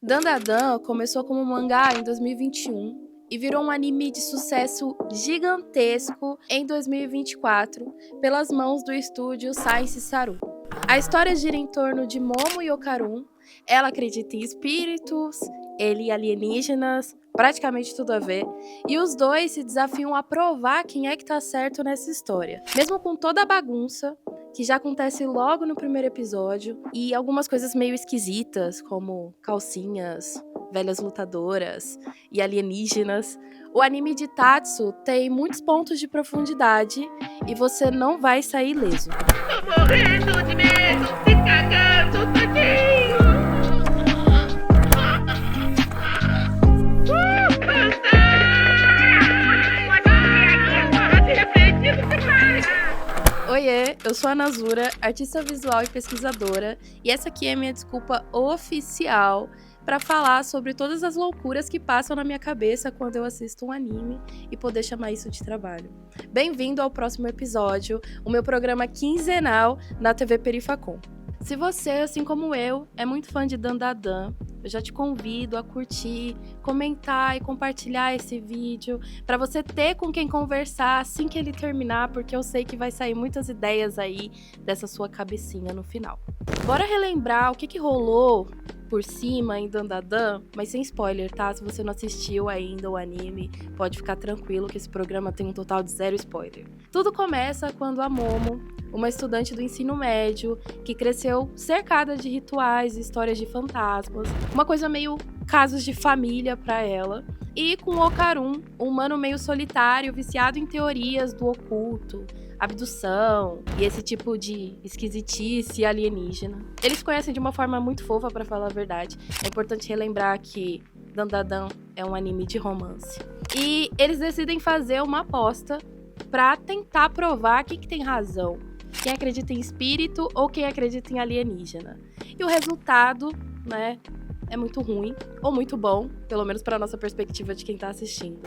Dandadan começou como mangá em 2021 e virou um anime de sucesso gigantesco em 2024 pelas mãos do estúdio Science Saru. A história gira em torno de Momo e Okarun. Ela acredita em espíritos, ele em alienígenas, praticamente tudo a ver, e os dois se desafiam a provar quem é que tá certo nessa história. Mesmo com toda a bagunça, que já acontece logo no primeiro episódio, e algumas coisas meio esquisitas, como calcinhas, velhas lutadoras e alienígenas, o anime de Tatsu tem muitos pontos de profundidade e você não vai sair ileso. Tô morrendo de medo, se cagando, tadinho! Oiê, eu sou a Nazura, artista visual e pesquisadora, e essa aqui é a minha desculpa oficial para falar sobre todas as loucuras que passam na minha cabeça quando eu assisto um anime e poder chamar isso de trabalho. Bem-vindo ao próximo episódio, o meu programa quinzenal na TV Perifacom. Se você, assim como eu, é muito fã de Dandadan, eu já te convido a curtir, comentar e compartilhar esse vídeo para você ter com quem conversar assim que ele terminar, porque eu sei que vai sair muitas ideias aí dessa sua cabecinha no final. Bora relembrar o que rolou por cima em Dandadan, mas sem spoiler, tá? Se você não assistiu ainda o anime, pode ficar tranquilo que esse programa tem um total de 0 spoiler. Tudo começa quando a Momo, uma estudante do ensino médio, que cresceu cercada de rituais e histórias de fantasmas, uma coisa meio casos de família pra ela, e com o Okarun, um humano meio solitário, viciado em teorias do oculto, abdução e esse tipo de esquisitice alienígena. Eles se conhecem de uma forma muito fofa, pra falar a verdade. É importante relembrar que Dandadan é um anime de romance. E eles decidem fazer uma aposta pra tentar provar quem que tem razão. Quem acredita em espírito ou quem acredita em alienígena. E o resultado, né, é muito ruim, ou muito bom, pelo menos para nossa perspectiva de quem tá assistindo.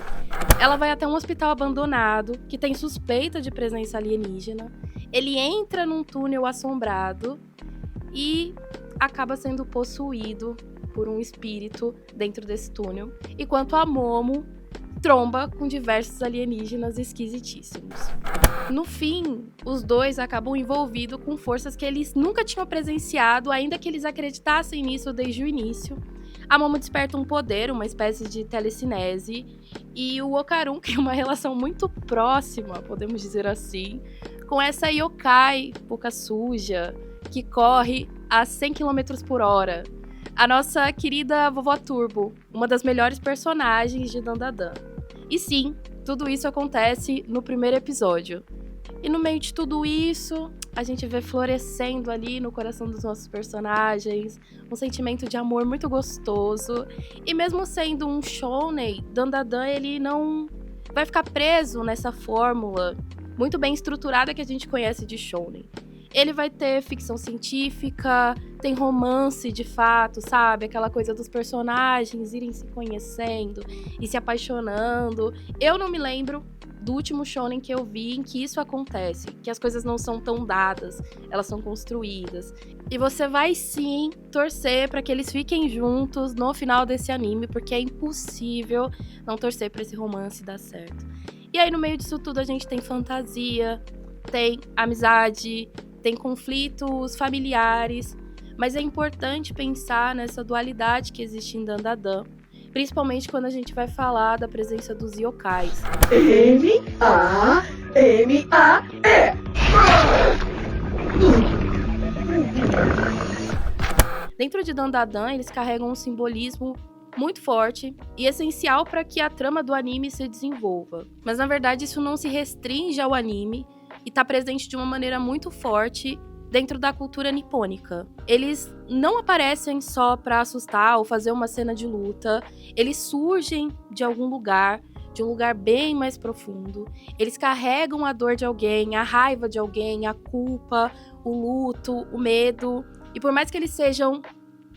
Ela vai até um hospital abandonado, que tem suspeita de presença alienígena. Ele entra num túnel assombrado e acaba sendo possuído por um espírito dentro desse túnel. Enquanto a Momo tromba com diversos alienígenas esquisitíssimos. No fim, os dois acabam envolvidos com forças que eles nunca tinham presenciado, ainda que eles acreditassem nisso desde o início. A Momo desperta um poder, uma espécie de telecinese, e o Okarun cria uma relação muito próxima, podemos dizer assim, com essa yokai, boca suja, que corre a 100 km por hora. A nossa querida Vovó Turbo, uma das melhores personagens de Dandadan. E sim, tudo isso acontece no primeiro episódio. E no meio de tudo isso, a gente vê florescendo ali no coração dos nossos personagens um sentimento de amor muito gostoso. E mesmo sendo um shounen, Dandadan ele não vai ficar preso nessa fórmula muito bem estruturada que a gente conhece de shounen. Ele vai ter ficção científica, tem romance de fato, sabe? Aquela coisa dos personagens irem se conhecendo e se apaixonando. Eu não me lembro do último shonen que eu vi em que isso acontece, que as coisas não são tão dadas, elas são construídas. E você vai sim torcer para que eles fiquem juntos no final desse anime, porque é impossível não torcer para esse romance dar certo. E aí no meio disso tudo a gente tem fantasia, tem amizade, tem conflitos familiares, mas é importante pensar nessa dualidade que existe em Dandadan, principalmente quando a gente vai falar da presença dos yokais. M-A-M-A-E! Dentro de Dandadan, eles carregam um simbolismo muito forte e essencial para que a trama do anime se desenvolva. Mas na verdade isso não se restringe ao anime e está presente de uma maneira muito forte dentro da cultura nipônica. Eles não aparecem só para assustar ou fazer uma cena de luta, eles surgem de algum lugar, de um lugar bem mais profundo. Eles carregam a dor de alguém, a raiva de alguém, a culpa, o luto, o medo. E por mais que eles sejam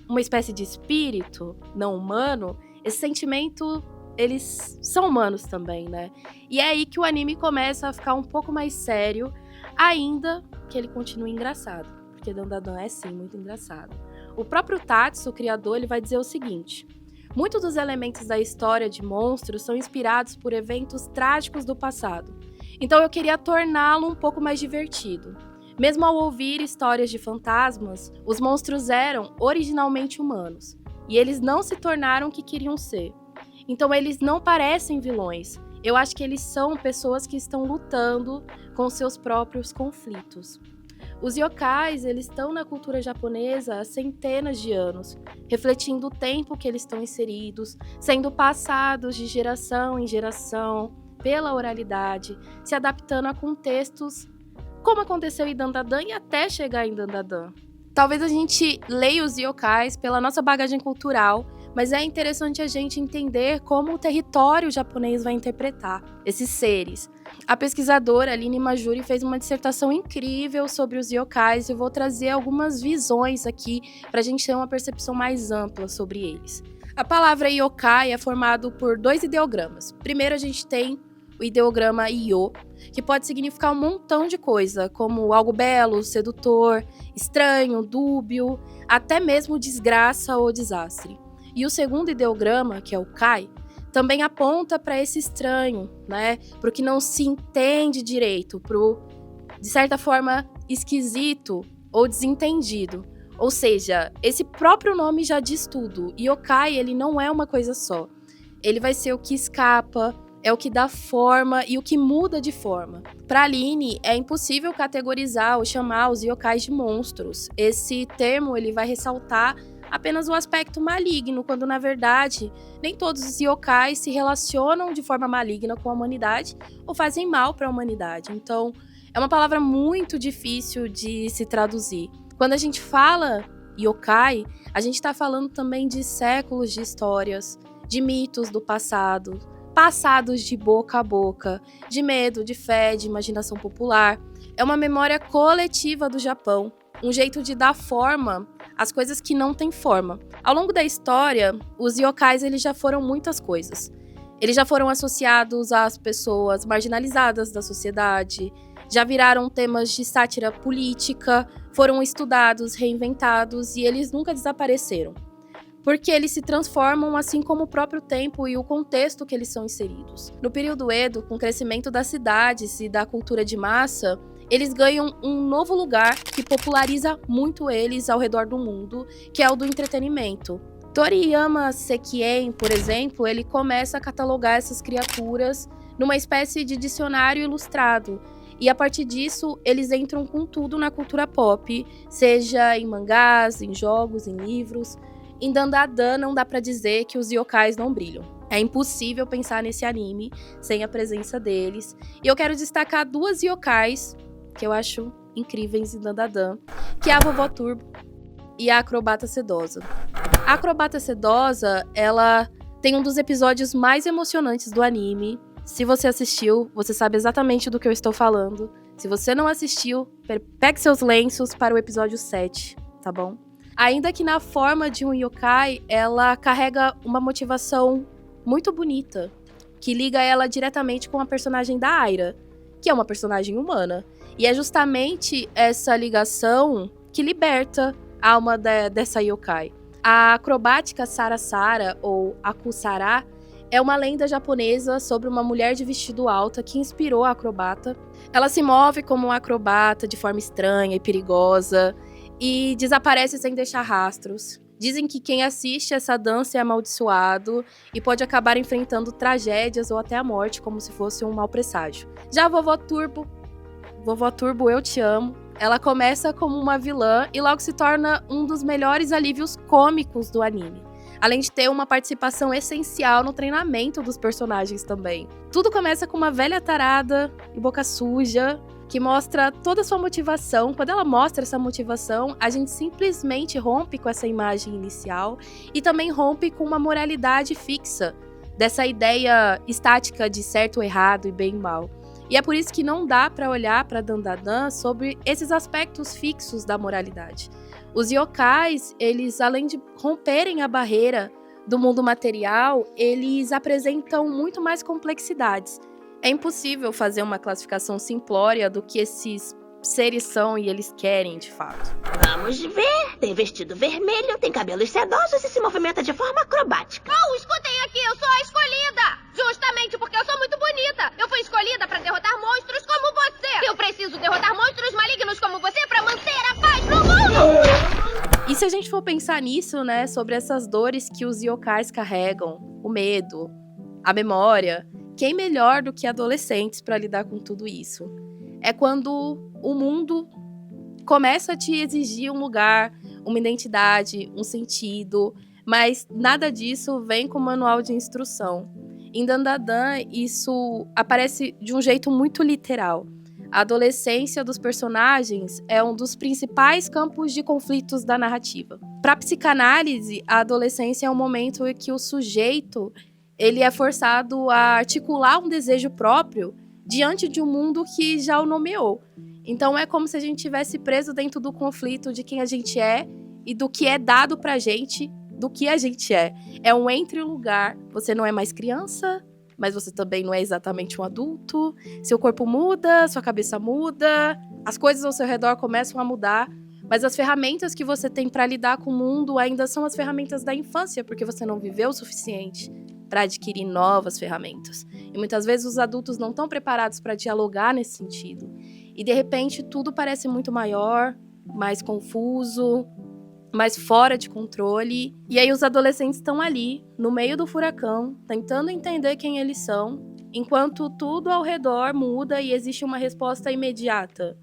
uma espécie de espírito não humano, esse sentimento, eles são humanos também, né? E é aí que o anime começa a ficar um pouco mais sério, ainda que ele continue engraçado, porque Dandadan é sim muito engraçado. o próprio Tatsu, o criador, ele vai dizer o seguinte: muitos dos elementos da história de monstros são inspirados por eventos trágicos do passado. Então eu queria torná-lo um pouco mais divertido. Mesmo ao ouvir histórias de fantasmas, os monstros eram originalmente humanos, e eles não se tornaram o que queriam ser. Então eles não parecem vilões. Eu acho que eles são pessoas que estão lutando com seus próprios conflitos. Os yokais, eles estão na cultura japonesa há centenas de anos, refletindo o tempo que eles estão inseridos, sendo passados de geração em geração, pela oralidade, se adaptando a contextos, como aconteceu em Dandadan e até chegar em Dandadan. Talvez a gente leia os yokais pela nossa bagagem cultural, mas é interessante a gente entender como o território japonês vai interpretar esses seres. A pesquisadora Aline Majuri fez uma dissertação incrível sobre os yokais e eu vou trazer algumas visões aqui para a gente ter uma percepção mais ampla sobre eles. A palavra yokai é formado por 2 ideogramas. Primeiro a gente tem o ideograma Yo, que pode significar um montão de coisa, como algo belo, sedutor, estranho, dúbio, até mesmo desgraça ou desastre. E o segundo ideograma, que é o Kai, também aponta para esse estranho, né? Para o que não se entende direito, para o, de certa forma, esquisito ou desentendido. Ou seja, esse próprio nome já diz tudo. Yokai, ele não é uma coisa só. Ele vai ser o que escapa, é o que dá forma e o que muda de forma. Para Aline, é impossível categorizar ou chamar os yokais de monstros. Esse termo ele vai ressaltar apenas o aspecto maligno, quando na verdade nem todos os yokais se relacionam de forma maligna com a humanidade ou fazem mal para a humanidade. Então, é uma palavra muito difícil de se traduzir. Quando a gente fala yokai, a gente está falando também de séculos de histórias, de mitos do passado, passados de boca a boca, de medo, de fé, de imaginação popular. É uma memória coletiva do Japão, um jeito de dar forma às coisas que não têm forma. Ao longo da história, os yokais eles já foram muitas coisas. Eles já foram associados às pessoas marginalizadas da sociedade, já viraram temas de sátira política, foram estudados, reinventados e eles nunca desapareceram. Porque eles se transformam assim como o próprio tempo e o contexto que eles são inseridos. No período Edo, com o crescimento das cidades e da cultura de massa, eles ganham um novo lugar que populariza muito eles ao redor do mundo, que é o do entretenimento. Toriyama Sekien, por exemplo, ele começa a catalogar essas criaturas numa espécie de dicionário ilustrado. E a partir disso, eles entram com tudo na cultura pop, seja em mangás, em jogos, em livros. Em Dandadan não dá pra dizer que os yokais não brilham. É impossível pensar nesse anime sem a presença deles. E eu quero destacar 2 yokais que eu acho incríveis em Dandadan, que é a Vovó Turbo e a Acrobata Sedosa. A Acrobata Sedosa, ela tem um dos episódios mais emocionantes do anime. Se você assistiu, você sabe exatamente do que eu estou falando. Se você não assistiu, pegue seus lenços para o episódio 7, tá bom? Ainda que na forma de um yokai, ela carrega uma motivação muito bonita, que liga ela diretamente com a personagem da Aira, que é uma personagem humana. E é justamente essa ligação que liberta a alma dessa yokai. A acrobática Sara, ou Akusara, é uma lenda japonesa sobre uma mulher de vestido alto que inspirou a acrobata. Ela se move como uma acrobata de forma estranha e perigosa e desaparece sem deixar rastros. Dizem que quem assiste essa dança é amaldiçoado e pode acabar enfrentando tragédias ou até a morte, como se fosse um mau presságio. Já a Vovó Turbo, eu te amo. Ela começa como uma vilã e logo se torna um dos melhores alívios cômicos do anime. Além de ter uma participação essencial no treinamento dos personagens também. Tudo começa com uma velha tarada e boca suja, que mostra toda a sua motivação. Quando ela mostra essa motivação, a gente simplesmente rompe com essa imagem inicial e também rompe com uma moralidade fixa, dessa ideia estática de certo, errado e bem e mal. E é por isso que não dá para olhar para Dandadan sobre esses aspectos fixos da moralidade. Os yokais, eles, além de romperem a barreira do mundo material, eles apresentam muito mais complexidades. É impossível fazer uma classificação simplória do que esses seres são e eles querem, de fato. Vamos ver. Tem vestido vermelho, tem cabelos sedosos e se movimenta de forma acrobática. Oh, escutem aqui, eu sou a escolhida! Justamente porque eu sou muito bonita. Eu fui escolhida pra derrotar monstros como você. Eu preciso derrotar monstros malignos como você pra manter a paz no mundo! E se a gente for pensar nisso, né, sobre essas dores que os yokais carregam, o medo, a memória, quem melhor do que adolescentes pra lidar com tudo isso? É quando o mundo começa a te exigir um lugar, uma identidade, um sentido, mas nada disso vem com manual de instrução. Em Dandadan, isso aparece de um jeito muito literal. A adolescência dos personagens é um dos principais campos de conflitos da narrativa. Para a psicanálise, a adolescência é um momento em que o sujeito ele é forçado a articular um desejo próprio diante de um mundo que já o nomeou. Então é como se a gente tivesse preso dentro do conflito de quem a gente é e do que é dado pra gente do que a gente é. É um entre-lugar. Você não é mais criança, mas você também não é exatamente um adulto. Seu corpo muda, sua cabeça muda, as coisas ao seu redor começam a mudar, mas as ferramentas que você tem pra lidar com o mundo ainda são as ferramentas da infância, porque você não viveu o suficiente para adquirir novas ferramentas. E muitas vezes os adultos não estão preparados para dialogar nesse sentido. E de repente tudo parece muito maior, mais confuso, mais fora de controle. E aí os adolescentes estão ali, no meio do furacão, tentando entender quem eles são, enquanto tudo ao redor muda e existe uma resposta imediata.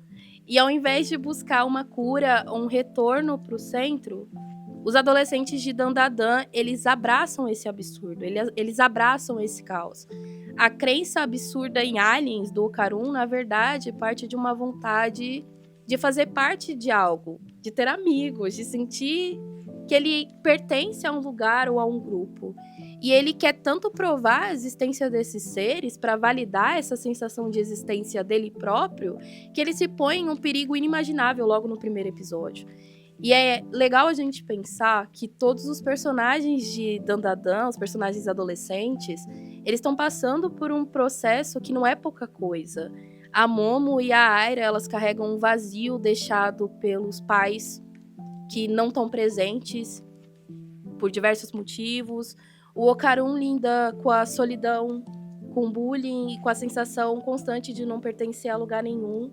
E ao invés de buscar uma cura, um retorno para o centro, os adolescentes de Dandadan, eles abraçam esse absurdo, eles abraçam esse caos. A crença absurda em aliens do Ocarun, na verdade, parte de uma vontade de fazer parte de algo, de ter amigos, de sentir que ele pertence a um lugar ou a um grupo. E ele quer tanto provar a existência desses seres para validar essa sensação de existência dele próprio, que ele se põe em um perigo inimaginável logo no primeiro episódio. E é legal a gente pensar que todos os personagens de Dandadan, os personagens adolescentes, eles estão passando por um processo que não é pouca coisa. A Momo e a Aira, elas carregam um vazio deixado pelos pais que não estão presentes por diversos motivos. O Ocarun lida com a solidão, com o bullying e com a sensação constante de não pertencer a lugar nenhum.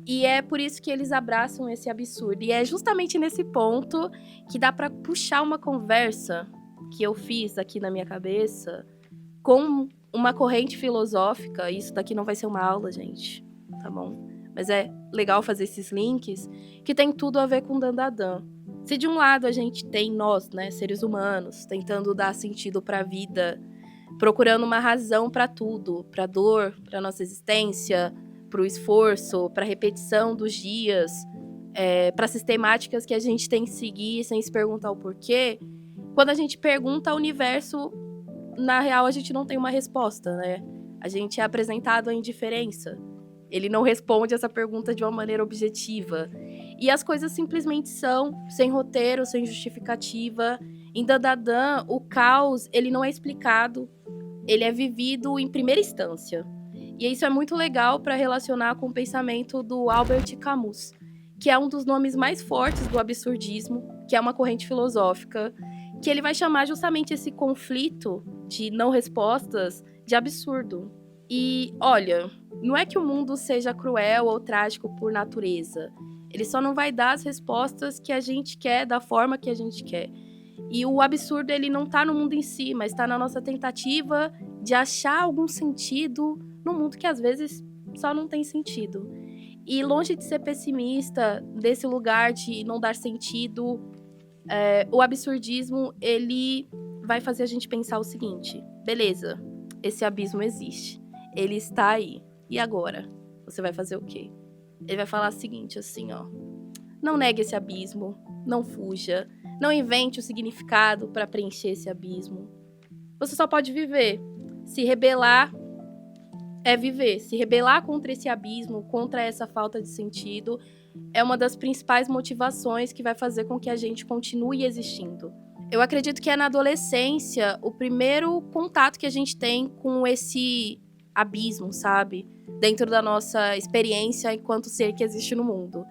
E é por isso que eles abraçam esse absurdo. E é justamente nesse ponto que dá pra puxar uma conversa que eu fiz aqui na minha cabeça com uma corrente filosófica. Isso daqui não vai ser uma aula, gente, tá bom? Mas é legal fazer esses links que tem tudo a ver com Dandadan. Se de um lado a gente tem nós, né, seres humanos, tentando dar sentido pra vida, procurando uma razão pra tudo, pra dor, pra nossa existência, pro esforço, pra repetição dos dias, pra sistemáticas que a gente tem que seguir sem se perguntar o porquê, quando a gente pergunta ao universo, na real a gente não tem uma resposta, né? A gente é apresentado à indiferença. Ele não responde essa pergunta de uma maneira objetiva. E as coisas simplesmente são, sem roteiro, sem justificativa. Em Dandadan, o caos, ele não é explicado, ele é vivido em primeira instância. E isso é muito legal para relacionar com o pensamento do Albert Camus, que é um dos nomes mais fortes do absurdismo, que é uma corrente filosófica, que ele vai chamar justamente esse conflito de não respostas de absurdo. E, olha, não é que o mundo seja cruel ou trágico por natureza. Ele só não vai dar as respostas que a gente quer, da forma que a gente quer. E o absurdo, ele não tá no mundo em si, mas tá na nossa tentativa de achar algum sentido num mundo que às vezes só não tem sentido. E longe de ser pessimista, desse lugar de não dar sentido, o absurdismo, ele vai fazer a gente pensar o seguinte: beleza, esse abismo existe, ele está aí, e agora? Você vai fazer o quê? Ele vai falar o seguinte, assim, ó: não negue esse abismo, não fuja, não invente o significado para preencher esse abismo. Você só pode viver. Se rebelar é viver. Se rebelar contra esse abismo, contra essa falta de sentido, é uma das principais motivações que vai fazer com que a gente continue existindo. Eu acredito que é na adolescência o primeiro contato que a gente tem com esse abismo, sabe? Dentro da nossa experiência enquanto ser que existe no mundo.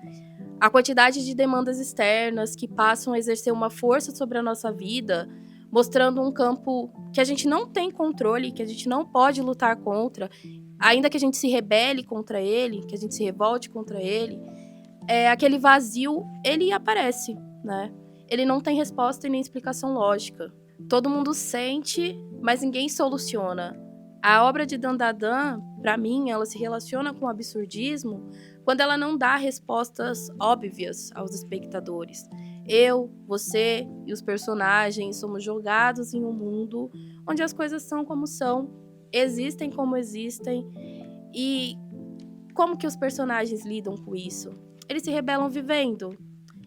A quantidade de demandas externas que passam a exercer uma força sobre a nossa vida, mostrando um campo que a gente não tem controle, que a gente não pode lutar contra, ainda que a gente se rebele contra ele, que a gente se revolte contra ele, aquele vazio, ele aparece, né? Ele não tem resposta e nem explicação lógica. Todo mundo sente, mas ninguém soluciona. A obra de Dandadan, para mim, ela se relaciona com o absurdismo quando ela não dá respostas óbvias aos espectadores. Eu, você e os personagens somos jogados em um mundo onde as coisas são como são, existem como existem. E como que os personagens lidam com isso? Eles se rebelam vivendo.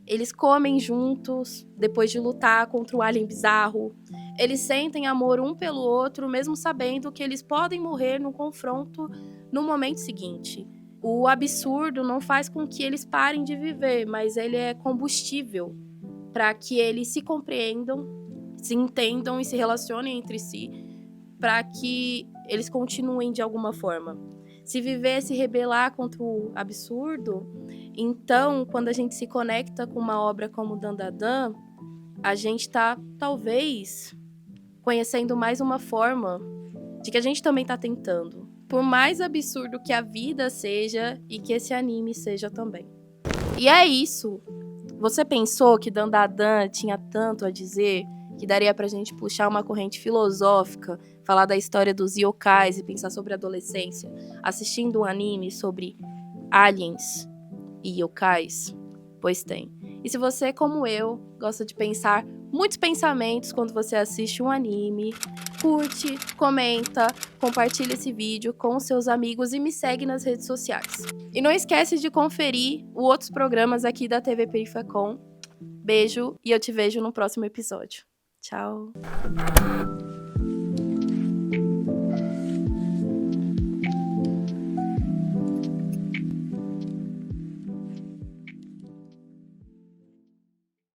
Eles comem juntos, depois de lutar contra o alien bizarro. Eles sentem amor um pelo outro, mesmo sabendo que eles podem morrer no confronto no momento seguinte. O absurdo não faz com que eles parem de viver, mas ele é combustível para que eles se compreendam, se entendam e se relacionem entre si, para que eles continuem de alguma forma. Se viver é se rebelar contra o absurdo, então, quando a gente se conecta com uma obra como Dandadan, a gente está, talvez, conhecendo mais uma forma de que a gente também está tentando. Por mais absurdo que a vida seja e que esse anime seja também. E é isso. Você pensou que Dandadan tinha tanto a dizer que daria pra gente puxar uma corrente filosófica, falar da história dos yokais e pensar sobre a adolescência, assistindo um anime sobre aliens e yokais? Pois tem. E se você, como eu, gosta de pensar muitos pensamentos quando você assiste um anime, curte, comenta, compartilha esse vídeo com seus amigos e me segue nas redes sociais. E não esquece de conferir os outros programas aqui da TV Perifacom. Beijo e eu te vejo no próximo episódio. Tchau!